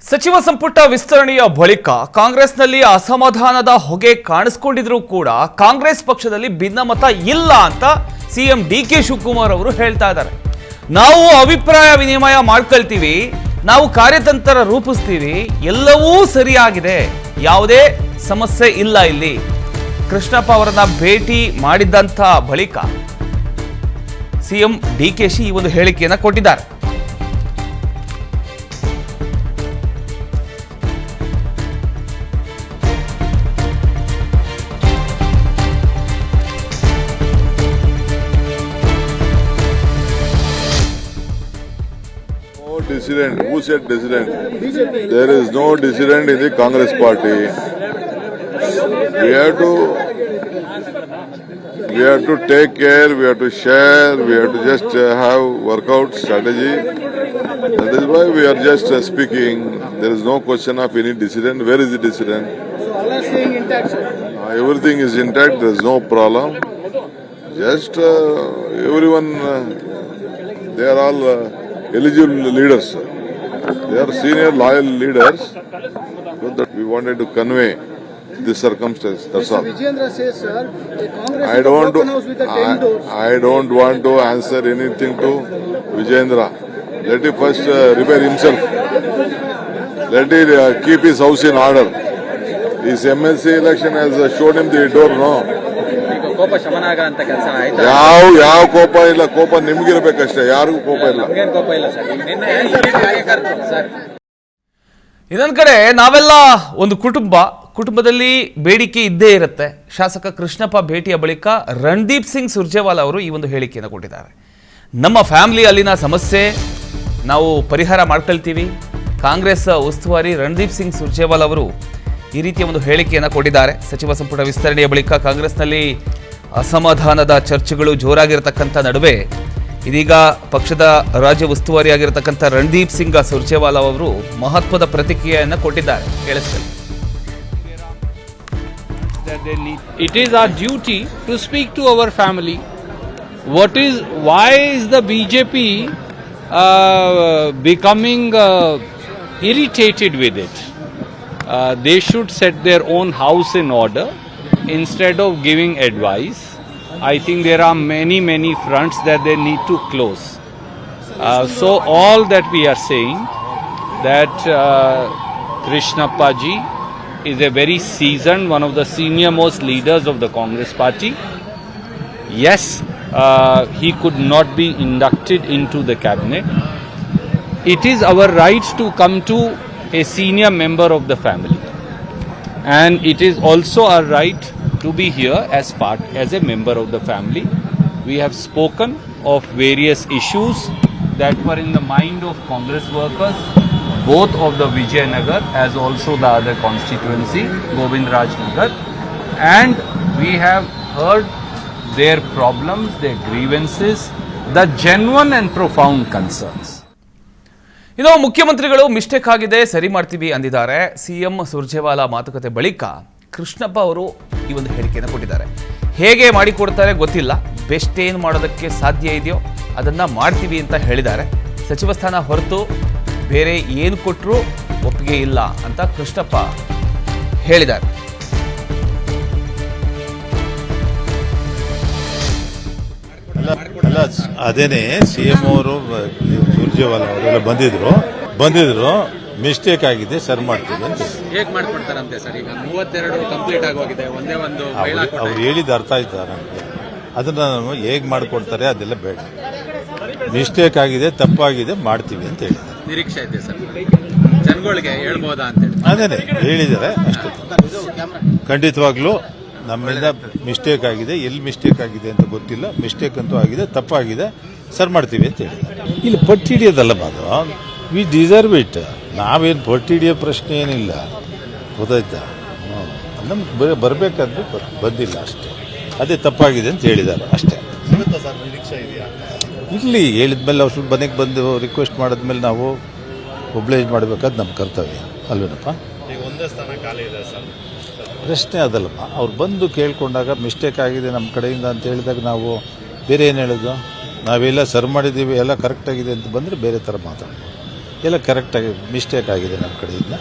ಸಚಿವ ಸಂಪುಟ ವಿಸ್ತರಣೆಯ ಬಳಿಕ ಕಾಂಗ್ರೆಸ್ನಲ್ಲಿ ಅಸಮಾಧಾನದ ಹೊಗೆ ಕಾಣಿಸಿಕೊಂಡಿದ್ರೂ ಕೂಡ ಕಾಂಗ್ರೆಸ್ ಪಕ್ಷದಲ್ಲಿ ಭಿನ್ನಮತ ಇಲ್ಲ ಅಂತ ಸಿಎಂ ಡಿಕೆ ಶಿವಕುಮಾರ್ ಅವರು ಹೇಳ್ತಾ ಇದ್ದಾರೆ. ನಾವು ಅಭಿಪ್ರಾಯ ವಿನಿಮಯ ಮಾಡ್ಕೊಳ್ತೀವಿ, ನಾವು ಕಾರ್ಯತಂತ್ರ ರೂಪಿಸ್ತೀವಿ, ಎಲ್ಲವೂ ಸರಿಯಾಗಿದೆ, ಯಾವುದೇ ಸಮಸ್ಯೆ ಇಲ್ಲ. ಇಲ್ಲಿ ಕೃಷ್ಣಪ್ಪ ಅವರನ್ನ ಭೇಟಿ ಮಾಡಿದಂತ ಬಳಿಕ ಸಿಎಂ ಡಿಕೆಶಿ ಈ ಒಂದು ಹೇಳಿಕೆಯನ್ನು ಕೊಟ್ಟಿದ್ದಾರೆ. Dissident. Who said dissident? There is no dissident in the Congress party. We have to take care. We have to share. We have to just have workout strategy. That is why we are just speaking. There is no question of any dissident. Where is the dissident? All are saying intact, sir. Everything is intact. There is no problem. Just everyone. They are all. Eligible leaders, they are senior loyal leaders, so that we wanted to convey this circumstance. That's all. Vijayendra says, sir, the Congress is the open house with the 10 doors. I don't want to answer anything to Vijayendra. Let him first repair himself. Let him keep his house in order. His MLC election has showed him the door, no? ಕೋಪ ಶಮನ ಆಗಂತ ಕೆಲಸ ಆಯ್ತಾ? ಯಾವ ಕೋಪ ಇಲ್ಲ, ಕೋಪ ನಿಮ್ಗಿರ್ಬೇಕಷ್ಟೇ, ಯಾರಿಗೂ ಕೋಪ ಇಲ್ಲ. ನಮಗೇನು ಕೋಪ ಇಲ್ಲ ಸರ್. ನಿನ್ನೆ ಕಾರ್ಯಕರ್ತರು ಸರ್, ಇನ್ನೊಂದು ಕಡೆ ನಾವೆಲ್ಲ ಒಂದು ಕುಟುಂಬದಲ್ಲಿ ಬೇಡಿಕೆ ಇದ್ದೇ ಇರುತ್ತೆ. ಶಾಸಕ ಕೃಷ್ಣಪ್ಪ ಭೇಟಿಯ ಬಳಿಕ ರಣದೀಪ್ ಸಿಂಗ್ ಸುರ್ಜೇವಾಲಾ ಅವರು ಈ ಒಂದು ಹೇಳಿಕೆಯನ್ನು ಕೊಟ್ಟಿದ್ದಾರೆ. ನಮ್ಮ ಫ್ಯಾಮಿಲಿ ಅಲ್ಲಿನ ಸಮಸ್ಯೆ ನಾವು ಪರಿಹಾರ ಮಾಡ್ಕೊಳ್ತೀವಿ. ಕಾಂಗ್ರೆಸ್ ಉಸ್ತುವಾರಿ ರಣದೀಪ್ ಸಿಂಗ್ ಸುರ್ಜೇವಾಲಾ ಅವರು ಈ ರೀತಿಯ ಒಂದು ಹೇಳಿಕೆಯನ್ನು ಕೊಟ್ಟಿದ್ದಾರೆ. ಸಚಿವ ಸಂಪುಟ ವಿಸ್ತರಣೆಯ ಬಳಿಕ ಕಾಂಗ್ರೆಸ್ನಲ್ಲಿ ಅಸಮಾಧಾನದ ಚರ್ಚೆಗಳು ಜೋರಾಗಿರತಕ್ಕಂಥ ನಡುವೆ ಇದೀಗ ಪಕ್ಷದ ರಾಜ್ಯ ಉಸ್ತುವಾರಿಯಾಗಿರತಕ್ಕಂಥ ರಣದೀಪ್ ಸಿಂಗ್ ಸುರ್ಜೇವಾಲಾ ಅವರು ಮಹತ್ವದ ಪ್ರತಿಕ್ರಿಯೆಯನ್ನು ಕೊಟ್ಟಿದ್ದಾರೆ. ಕೇಳಿಸ್ಕೊಳ್ಳಿ. It is our duty to speak to our family. Why is the BJP becoming irritated with it? They should set their own house in order instead of giving advice. I think there are many fronts that they need to close. So all that we are saying that Krishnappa ji is a very seasoned, one of the senior most leaders of the Congress party. Yes, he could not be inducted into the cabinet. It is our right to come to a senior member of the family, and it is also our right to be here as a member of the family. We have spoken of various issues that were in the mind of Congress workers, both of the Vijayanagar as also the other constituency, Govindraj Nagar, and we have heard their problems, their grievances, the genuine and profound concerns. ಇನ್ನು ಮುಖ್ಯಮಂತ್ರಿಗಳು mistake ಆಗಿದೆ, ಸರಿ ಮಾಡ್ತೀವಿ ಅಂದಿದ್ದಾರೆ. CM Surjewala ಮಾತುಕತೆ ಬಳಿಕ ಕೃಷ್ಣಪ್ಪ ಅವರು ಈ ಒಂದು ಹೇಳಿಕೆಯನ್ನು ಕೊಟ್ಟಿದ್ದಾರೆ. ಹೇಗೆ ಮಾಡಿಕೊಡ್ತಾರೆ ಗೊತ್ತಿಲ್ಲ, ಬೆಸ್ಟ್ ಏನು ಮಾಡೋದಕ್ಕೆ ಸಾಧ್ಯ ಇದೆಯೋ ಅದನ್ನ ಮಾಡ್ತೀವಿ ಅಂತ ಹೇಳಿದ್ದಾರೆ. ಸಚಿವ ಸ್ಥಾನ ಹೊರತು ಬೇರೆ ಏನು ಕೊಟ್ಟರೂ ಒಪ್ಪಿಗೆ ಇಲ್ಲ ಅಂತ ಕೃಷ್ಣಪ್ಪ ಹೇಳಿದ್ದಾರೆ. ಅಲ್ಲ, ಅದೇನೆ ಸಿಎಂ ಅವರು ಸುರ್ಜೇವಾಲಾ ಅವರೆಲ್ಲ ಬಂದಿದ್ರು ಮಿಸ್ಟೇಕ್ ಆಗಿದೆ, ಸರ್ ಮಾಡ್ತೀವಿ ಅಂತ. ಹೇಗೆ ಮಾಡ್ಕೊಡ್ತಾರಂತೆ ಸರ್? ಈಗ 32 ಕಂಪ್ಲೀಟ್ ಆಗೋಗಿದೆ, ಒಂದೇ ಒಂದು ಅವ್ರು ಹೇಳಿದ ಅರ್ಥ ಆಯ್ತಾ ನನಗೆ? ಅದನ್ನ ನಾನು ಹೇಗೆ ಮಾಡ್ಕೊಡ್ತಾರೆ ಅದೆಲ್ಲ ಬೇಡ. ಮಿಸ್ಟೇಕ್ ಆಗಿದೆ, ತಪ್ಪಾಗಿದೆ, ಮಾಡ್ತೀವಿ ಅಂತ ಹೇಳಿದ್ದಾರೆ. ನಿರೀಕ್ಷೆ ಇದೆ ಸರ್, ಜನಗಳಿಗೆ ಹೇಳ್ಬೋದಾ ಅಂತ ಹೇಳಿ ಅದೇನೆ ಹೇಳಿದ್ದಾರೆ ಅಷ್ಟೇ. ಖಂಡಿತವಾಗ್ಲೂ ನಮ್ಮಿಂದ ಮಿಸ್ಟೇಕ್ ಆಗಿದೆ, ಎಲ್ಲಿ ಮಿಸ್ಟೇಕ್ ಆಗಿದೆ ಅಂತ ಗೊತ್ತಿಲ್ಲ, ಮಿಸ್ಟೇಕ್ ಅಂತೂ ಆಗಿದೆ, ತಪ್ಪಾಗಿದೆ, ಸರ್ ಮಾಡ್ತೀವಿ ಅಂತ ಹೇಳಿ. ಇಲ್ಲಿ ಪಟ್ಟಿ ಹಿಡಿಯೋದಲ್ಲ ಮಾದು, ವಿ ಡಿಸರ್ವ್ ಇಟ್. ನಾವೇನು ಪಟ್ಟಿ ಹಿಡಿಯೋ ಪ್ರಶ್ನೆ ಏನಿಲ್ಲ, ಗೊತ್ತಾಯ್ತಾ? ನಮ್ಗೆ ಬರಬೇಕಾದ್ದು ಬಂದಿಲ್ಲ ಅಷ್ಟೇ. ಅದೇ ತಪ್ಪಾಗಿದೆ ಅಂತ ಹೇಳಿದ್ದಾರೆ ಅಷ್ಟೇ. ಇಲ್ಲಿ ಹೇಳಿದ್ಮೇಲೆ ಅವ್ರು ಮನೆಗೆ ಬಂದು ರಿಕ್ವೆಸ್ಟ್ ಮಾಡಿದ್ಮೇಲೆ ನಾವು ಒಬ್ಲೈಜ್ ಮಾಡಬೇಕಾದ್ ನಮ್ಮ ಕರ್ತವ್ಯ ಅಲ್ವೇನಪ್ಪ? ಪ್ರಶ್ನೆ ಅದಲ್ಲಪ್ಪ. ಅವ್ರು ಬಂದು ಕೇಳ್ಕೊಂಡಾಗ ಮಿಸ್ಟೇಕ್ ಆಗಿದೆ ನಮ್ಮ ಕಡೆಯಿಂದ ಅಂತ ಹೇಳಿದಾಗ ನಾವು ಬೇರೆ ಏನು ಹೇಳೋದು? ನಾವೆಲ್ಲ ಸರ್ ಮಾಡಿದ್ದೀವಿ, ಎಲ್ಲ ಕರೆಕ್ಟಾಗಿದೆ ಅಂತ ಬಂದರೆ ಬೇರೆ ಥರ ಮಾತಾಡೋದು. ಎಲ್ಲ ಕರೆಕ್ಟಾಗಿ ಮಿಸ್ಟೇಕ್ ಆಗಿದೆ ನಮ್ಮ ಕಡೆಯಿಂದ.